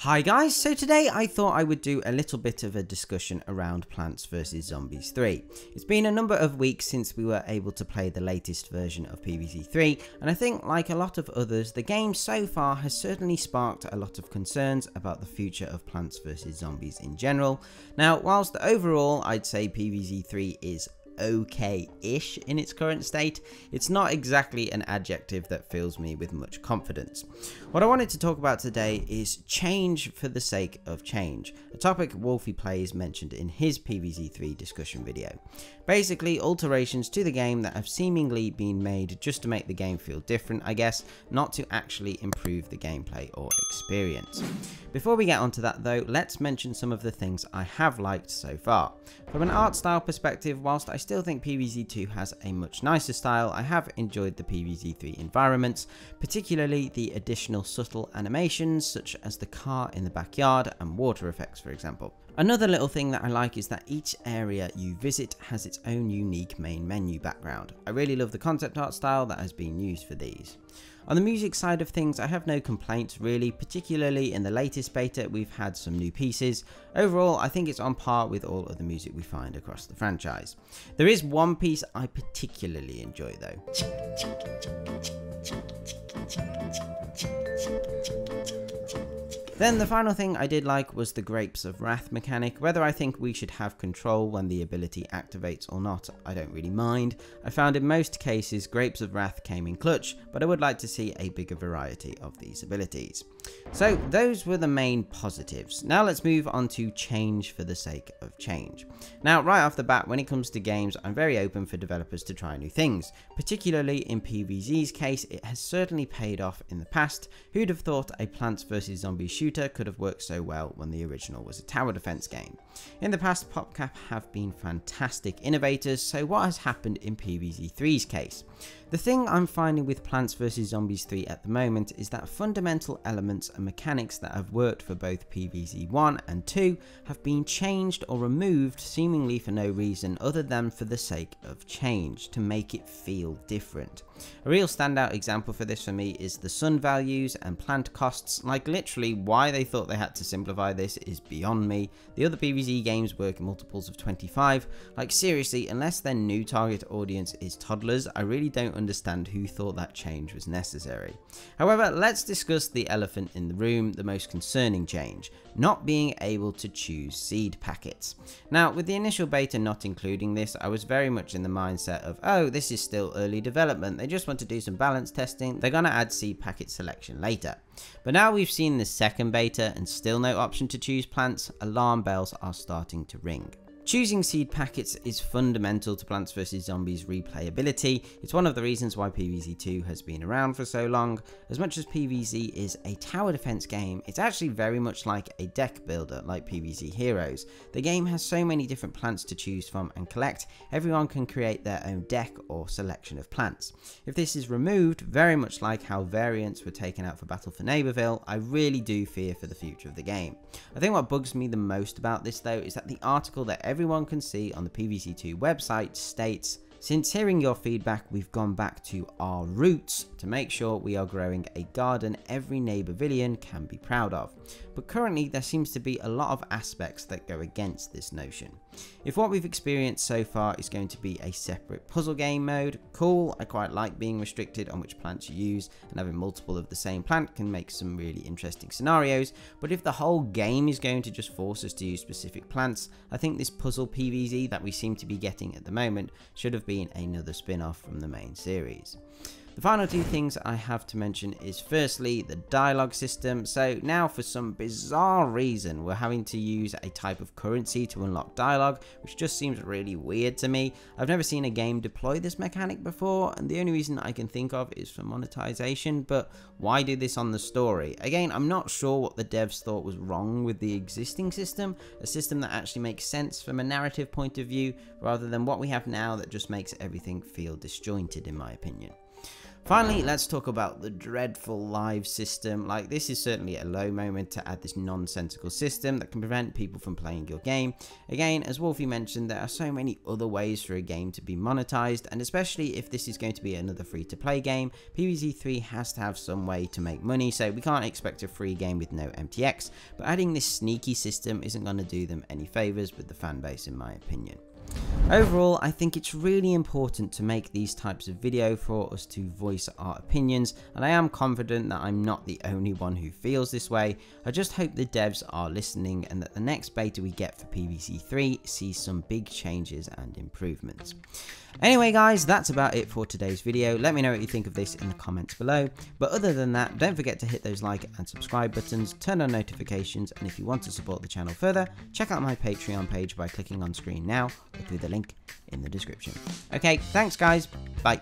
Hi guys, so today I thought I would do a little bit of a discussion around Plants vs Zombies 3. It's been a number of weeks since we were able to play the latest version of PvZ 3, and I think like a lot of others, the game so far has certainly sparked a lot of concerns about the future of Plants vs Zombies in general. Now, whilst overall I'd say PvZ 3 is okay-ish in its current state, it's not exactly an adjective that fills me with much confidence. What I wanted to talk about today is change for the sake of change, a topic Wolfy Playz mentioned in his PvZ 3 discussion video. Basically, alterations to the game that have seemingly been made just to make the game feel different, I guess, not to actually improve the gameplay or experience. Before we get onto that though, let's mention some of the things I have liked so far. From an art style perspective, whilst I still think PvZ 2 has a much nicer style, I have enjoyed the PvZ 3 environments, particularly the additional subtle animations such as the car in the backyard and water effects, for example. Another little thing that I like is that each area you visit has its own unique main menu background. I really love the concept art style that has been used for these. On the music side of things, I have no complaints really, particularly in the latest beta we've had some new pieces. Overall, I think it's on par with all of the music we find across the franchise. There is one piece I particularly enjoy though. Then the final thing I did like was the Grapes of Wrath mechanic. Whether I think we should have control when the ability activates or not, I don't really mind. I found in most cases Grapes of Wrath came in clutch, but I would like to see a bigger variety of these abilities. So those were the main positives. Now let's move on to change for the sake of change. Now right off the bat, when it comes to games, I'm very open for developers to try new things. Particularly in PvZ's case, it has certainly paid off in the past. Who'd have thought a Plants vs Zombies shooter could have worked so well when the original was a tower defense game? In the past, PopCap have been fantastic innovators, so what has happened in PvZ 3's case? The thing I'm finding with Plants vs Zombies 3 at the moment is that fundamental elements and mechanics that have worked for both PvZ 1 and 2 have been changed or removed seemingly for no reason other than for the sake of change, to make it feel different. A real standout example for this for me is the sun values and plant costs. Like literally why they thought they had to simplify this is beyond me. The other PvZ games work in multiples of 25. Like seriously, unless their new target audience is toddlers, I really don't understand who thought that change was necessary. However, let's discuss the elephant in the room, the most concerning change: not being able to choose seed packets. Now, with the initial beta not including this, I was very much in the mindset of, oh, this is still early development, they just want to do some balance testing, they're gonna add seed packet selection later. But now we've seen the second beta and still no option to choose plants, alarm bells are starting to ring. Choosing seed packets is fundamental to Plants vs Zombies replayability. It's one of the reasons why PvZ 2 has been around for so long. As much as PvZ is a tower defense game, it's actually very much like a deck builder like PvZ Heroes. The game has so many different plants to choose from and collect, everyone can create their own deck or selection of plants. If this is removed, very much like how variants were taken out for Battle for Neighborville, I really do fear for the future of the game. I think what bugs me the most about this though is that the article that everyone can see on the PvZ 2 website states, "Since hearing your feedback, we've gone back to our roots to make sure we are growing a garden every neighborvillian can be proud of." But currently there seems to be a lot of aspects that go against this notion. If what we've experienced so far is going to be a separate puzzle game mode, cool, I quite like being restricted on which plants you use, and having multiple of the same plant can make some really interesting scenarios, but if the whole game is going to just force us to use specific plants, I think this puzzle PvZ that we seem to be getting at the moment should have been another spin-off from the main series. The final two things I have to mention is firstly the dialogue system. So now for some bizarre reason we're having to use a type of currency to unlock dialogue, which just seems really weird to me. I've never seen a game deploy this mechanic before, and the only reason I can think of is for monetization, but why do this on the story? Again, I'm not sure what the devs thought was wrong with the existing system, a system that actually makes sense from a narrative point of view, rather than what we have now that just makes everything feel disjointed in my opinion. Finally, let's talk about the dreadful live system. Like, this is certainly a low moment to add this nonsensical system that can prevent people from playing your game. Again, as Wolfy mentioned, there are so many other ways for a game to be monetized, and especially if this is going to be another free-to-play game, PvZ3 has to have some way to make money, so we can't expect a free game with no MTX, but adding this sneaky system isn't going to do them any favors with the fanbase, in my opinion. Overall, I think it's really important to make these types of video for us to voice our opinions, and I am confident that I'm not the only one who feels this way. I just hope the devs are listening and that the next beta we get for PvZ3 sees some big changes and improvements. Anyway guys, that's about it for today's video. Let me know what you think of this in the comments below, but other than that, don't forget to hit those like and subscribe buttons, turn on notifications, and if you want to support the channel further, check out my Patreon page by clicking on screen now or through the link in the description. Okay, thanks guys, bye.